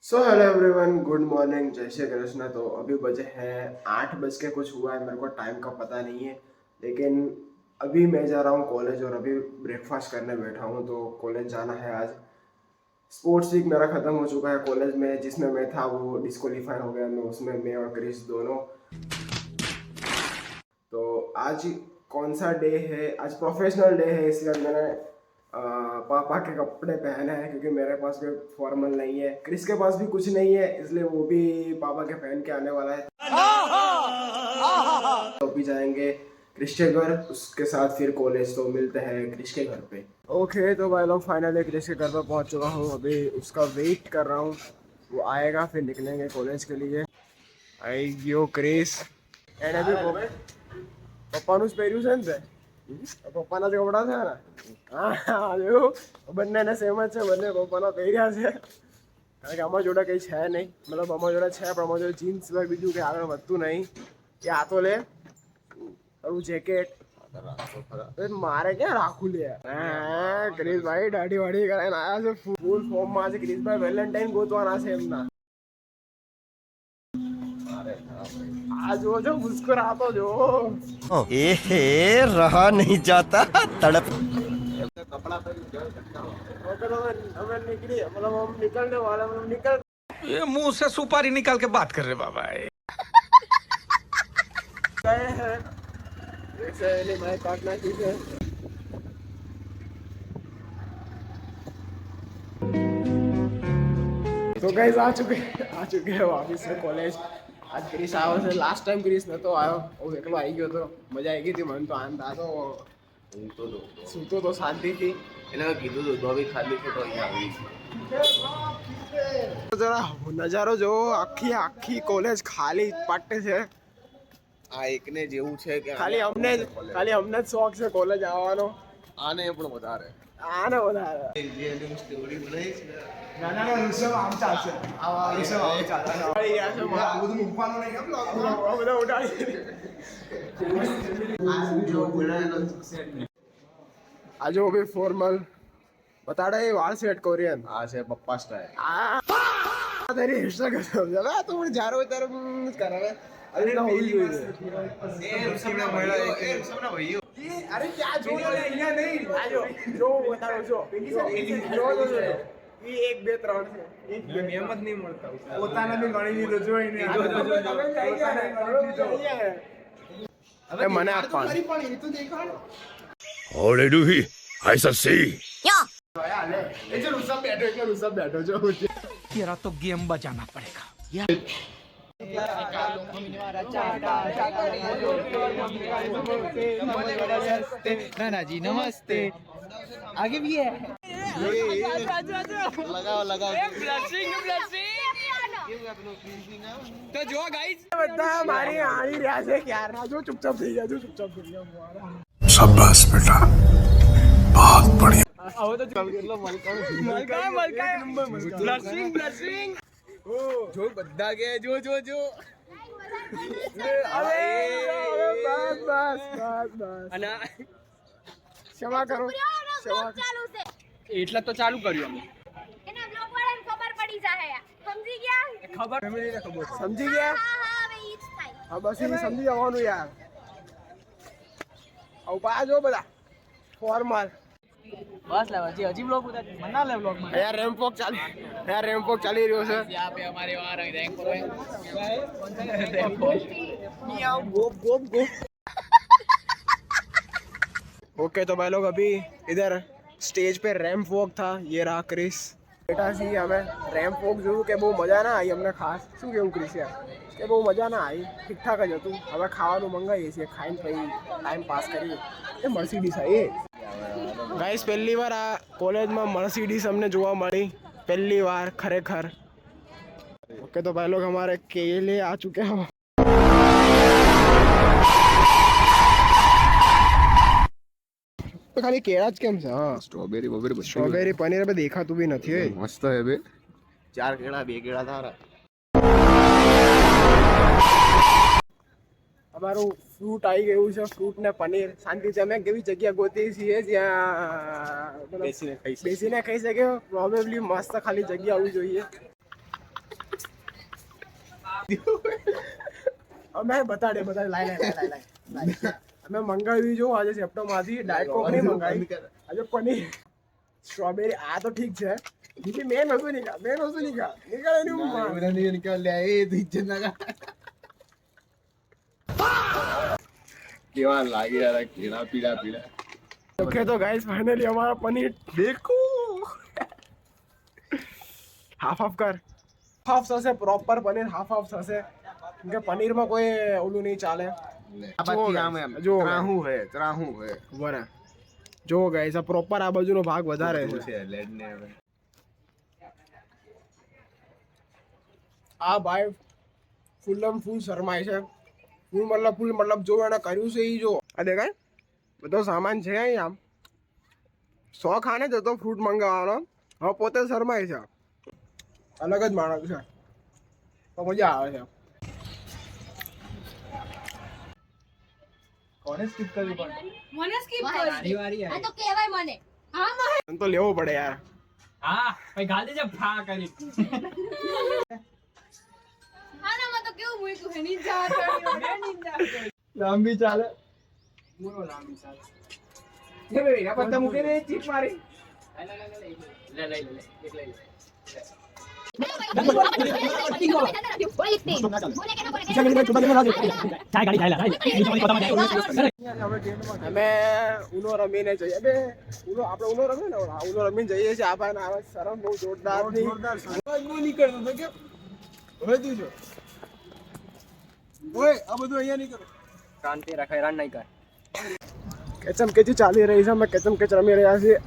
So hello everyone, good morning, जय श्री कृष्ण। तो अभी बजे हैं 8 बज के कुछ हुआ है, मेरे को टाइम का पता नहीं है। लेकिन अभी मैं जा रहा हूँ कॉलेज और अभी ब्रेकफास्ट करने बैठा हूँ। तो कॉलेज जाना है आज। स्पोर्ट्स वीक मेरा ख़त्म हो चुका है कॉलेज में, जिसमें मैं था वो डिस्क्वालीफाई हो गया। मैं उसमें मैं और क्रिस दोनों। तो आज कौन सा डे है? आज प्रोफेशनल डे है, इसलिए मैंने पापा के कपड़े पहने हैं, क्योंकि मेरे पास कोई फॉर्मल नहीं है। क्रिस के पास भी कुछ नहीं है, इसलिए वो भी पापा के पहन के आने वाला है। तो अभी जाएंगे क्रिस के घर, उसके साथ फिर कॉलेज। तो मिलते हैं क्रिस के घर पे। ओके, तो भाई लोग फाइनली क्रिस के घर पे पहुंच चुका हूँ। अभी उसका वेट कर रहा हूँ, वो आएगा फिर निकलेंगे कॉलेज के लिए। आई गयो क्रिस एंड अभी પપ્પાનું જ પહેર્યું છે ને તે પપ્પાના જ કપડાં છે ને? હા જોયું, બંનેને સેમ જ છે, બંને પપ્પાના પહેર્યા છે। કારણ કે અમારા જોડે કંઈ છે નહીં, મતલબ અમારા જોડે છે પણ અમારા જોડે જીન્સ સિવાય બીજું કંઈ આગળ વધતું નહીં। એ આ તો લે તારું જેકેટ, મારે ક્યાં રાખું લે? હા ક્રિસભાઈ દાઢી વાઢી કરાવીને આવ્યા છે, ફૂલ ફોર્મમાં છે ક્રિસભાઈ। વેલેન્ટાઇન ગોતવાના છે એમના। આ જો જો મુસ્કુરાતો જો, ए रहा नहीं जाता तड़प। कपड़ा हमें निकली, मतलब हम निकलने वाले, मतलब निकल ये मुंह से सुपारी निकाल के बात कर रहे बाबा। गए हैं। जैसे मैं काटना ठीक है। तो गाइस आ चुके हैं वापस से कॉलेज। आज क्रिस आयो છે, લાસ્ટ ટાઈમ ક્રિસ નતો આવ્યો, હું એકલો આવી ગયો તો મજા આવી ગઈ હતી મને તો। આનંદ આ તો સૂતો તો શાંતિથી, એને કીધું હતું તો બી ખાલી ફોટો અહીંયા આવી જરા નજારો જો, આખી કોલેજ ખાલી પાટે છે। આ એકને જેવું છે કે ખાલી અમને જ શોખ છે કોલેજ આવવાનો। આને પણ વધારે આને વધારે જે એની સ્ટોરી બનાવી છે ને, નાના ઋષભ આમ ચાલશે, આવા ઋષભ આમ ચાલશે, આવી ગયા છે આ બધું મૂકવાનું નહીં, આ બધા ઉડાડી। આ જો બનાવેલો આ જો भी फॉर्मल बताड़ा, ये वाल सेट कोरियन આ છે પપ્પા સ્ટાઈલ। आ तेरी हिस्सा कर समझा तू मुझे जा रहा है तेरे कर रहा है। अरे ना होली हुई એ ઋષભના ભાઈઓ એ ઋષભના ભાઈઓ अरे क्या जो અહીંયા નહીં આ જો બતાડો જો એ 1 2 3 છે, એક નિયમ જ નહીં મળતા, પોતાને બી ગણી લીધો જોઈને। હવે મને આપવા Hallelujah, ऐसा सही। એ જો ઋષભ બેઠો જો तेरा तो गेम बजाना पड़ेगा। नाना जी नमस्ते। आगे भी है। લગાવો तो जो गाइस બધા મારી આણી રહ્યા છે ક્યારના, જો ચૂપચાપ થઈ ગયા, જો ચૂપચાપ થઈ ગયા। शाबाश बेटा, बहुत बढ़िया। આવો તો કેટલો મલકા ब्लशिंग जो बद्दा गया जो અરે બસ अना ક્ષમા કરો, એટલા તો ચાલુ કર્યું અમે। એના બ્લોગ વાળાને ખબર પડી જાય, સમજી ગયા? ખબર સમજી ગયા? હા હવે ઈ જ થાય। હા બસ એ સમજી જવાનું યાર। આવું પા જો બધા ફોર્મલ बस लेवा जी अजीब लोग उधर मना ले व्लॉग में। યાર રેમ્પ વોક ચાલી રહ્યો છે। यहाँ पे हमारे वहाँ रैंक ओके तो भाई लोग अभी इधर स्टेज पे रैम्प वॉक था, ये रहा क्रिस बेटा सी। हमें रैम्प वॉक જોયું કે બહુ મજા ના આવી અમને, ખાસ શું કેવું ક્રિસ યાર, કે બહુ મજા ના આવી, ઠીકઠાક જ હતું। હવે ખાવાનું મંગાવીએ છીએ, ખાઈને પછી ટાઈમ પાસ કરીએ। એ મર્સિડીસ આવી ગાઈસ, પહેલી વાર આ કોલેજમાં મર્સિડીસ અમને જોવા મળી, પહેલી વાર ખરેખર। ओके तो भाई लोग हमारे केले आ चुके हैं। तो खाली केला જ કેમ છે? હા સ્ટ્રોબેરી સ્ટ્રોબેરી પનીર હવે દેખાતું બી નથી। મસ્ત હે બે 4 કેળા 2 કેળા તારા। અમારું ફ્રૂટ આવી ગયું છે, ફ્રૂટ ને પનીર શાંતિથી અમે કેવી જગ્યા ગોતી છીએ જ્યાં બેસીને ખાઈ શકીએ। બેસીને ખાઈ શકે। પ્રોબેબલી મસ્ત ખાલી જગ્યા હોવી જોઈએ। અમે બતાડે લાઈ અમે મંગાવ્યું જો આજે સેપ્ટોમાંથી ડાયટ કોક નહીં મંગાવી આજે પનીર સ્ટ્રોબેરી આ તો ઠીક છે બીજી મેન વસ્તુ નીકળે એની निकल लिया ए तो इज्जत लगा केवा लागे यार कीड़ा पीड़ा पीड़ा ओके तो गाइस फाइनली हमारा पनीर देखो हाफ हाफ कर हाफ थશે પ્રોપર પનીર હાફ હાફ થશે કે પનીરમાં કોઈ ઓલું નહીં ચાલે जो त्राहू है બરાબર જો ગાઈસ આ પ્રોપર આ બાજુનો ભાગ વધારે છે लेड ने આ ભાઈ ફૂલ શરમાય છે ફૂલ મતલબ જો એને કર્યું છે એ જો આ દેખાય બધો સામાન છે અહીં આમ 100 ખાને જતો ફ્રૂટ મંગાવવાનો હવે પોતે શરમાય છે અલગ જ માણસ છે તો મજા આવે છે કોને સ્કીપ કરવી પડે મને સ્કીપ કરી આ તો કહેવાય મને હા મહે તને તો લેવો પડે યાર હા ભાઈ ગાડી જે ફા કરી આનામાં તો કેવું મૂક્યું હે નીંજા નીંજા લાંબી ચાલે એ બેબી આ પત્તા મૂકે ને ચીપ મારી લે અમે ઉનો રમીને જઈએ બે આપણે ઉનો રમીએ ને ઉનો રમીને જઈએ છીએ આ ભાઈ આવે શરમ બહુ જોરદાર બહુ નીકળતો તો કે હવે તું જો ઓય આ બધું અહીંયા નહીં કરો શાંતિ રાખ હેરાન નહીં કર કેચમ કેચી ચાલી રહી છે અમે કેચમ કેચ રમી રહ્યા છીએ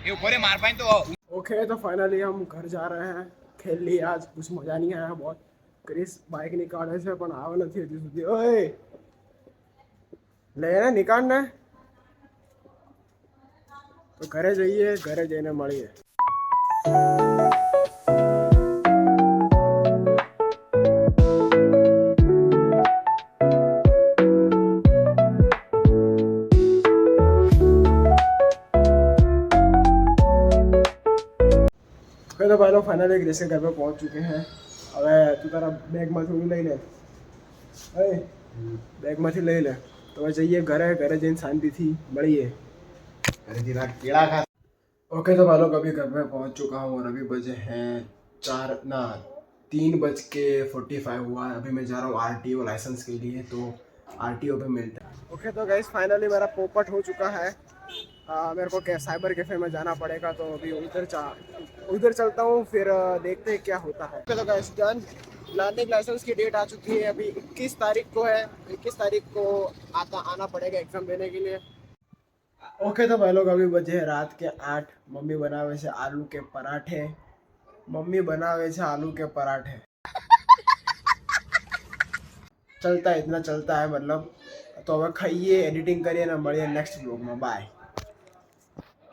ये ऊपर है मार पाए तो ओके तो फाइनली हम घर जा रहे हैं खेल लिए आज कुछ मजा नहीं आया बहुत क्रिस बाइक निकाले છે પણ આવે નથી હજી સુધી ઓય લે ને નિકાળ ને તો ઘરે જઈએ ઘરે જઈને મળીએ तो भाई लोग फाइनली ग्रेस के घर पे पहुंच चुके हैं હવે તું તારા બેગમાંથી લઈ લે બેગમાંથી લઈ લે તો હવે જઈએ ઘરે જઈને શાંતિથી મળીએ केड़ा खा ओके तो भाई लोग अभी घर पे पहुंच चुका हूँ और अभी बजे हैं 3:45 हुआ है अभी मैं जा रहा हूँ RTO लाइसेंस के लिए तो RTO पे मिलता है ओके तो गाइस फाइनली मेरा पोपट हो चुका है मेरे को साइबर कैफे में जाना पड़ेगा तो अभी उधर चलता हूँ फिर देखते हैं क्या होता है तो गाइस डन लर्निंग लाइसेंस की डेट आ चुकी है अभी 21 तारीख को है 21 तारीख को आना पड़ेगा एग्जाम देने के लिए ओके तो भाई लोग अभी बजे रात के 8 मम्मी बनावे છે आलू के पराठे चलता है इतना चलता है मतलब तो अब खाइए एडिटिंग करिए ना મળીએ नेक्स्ट ब्लॉग में बाय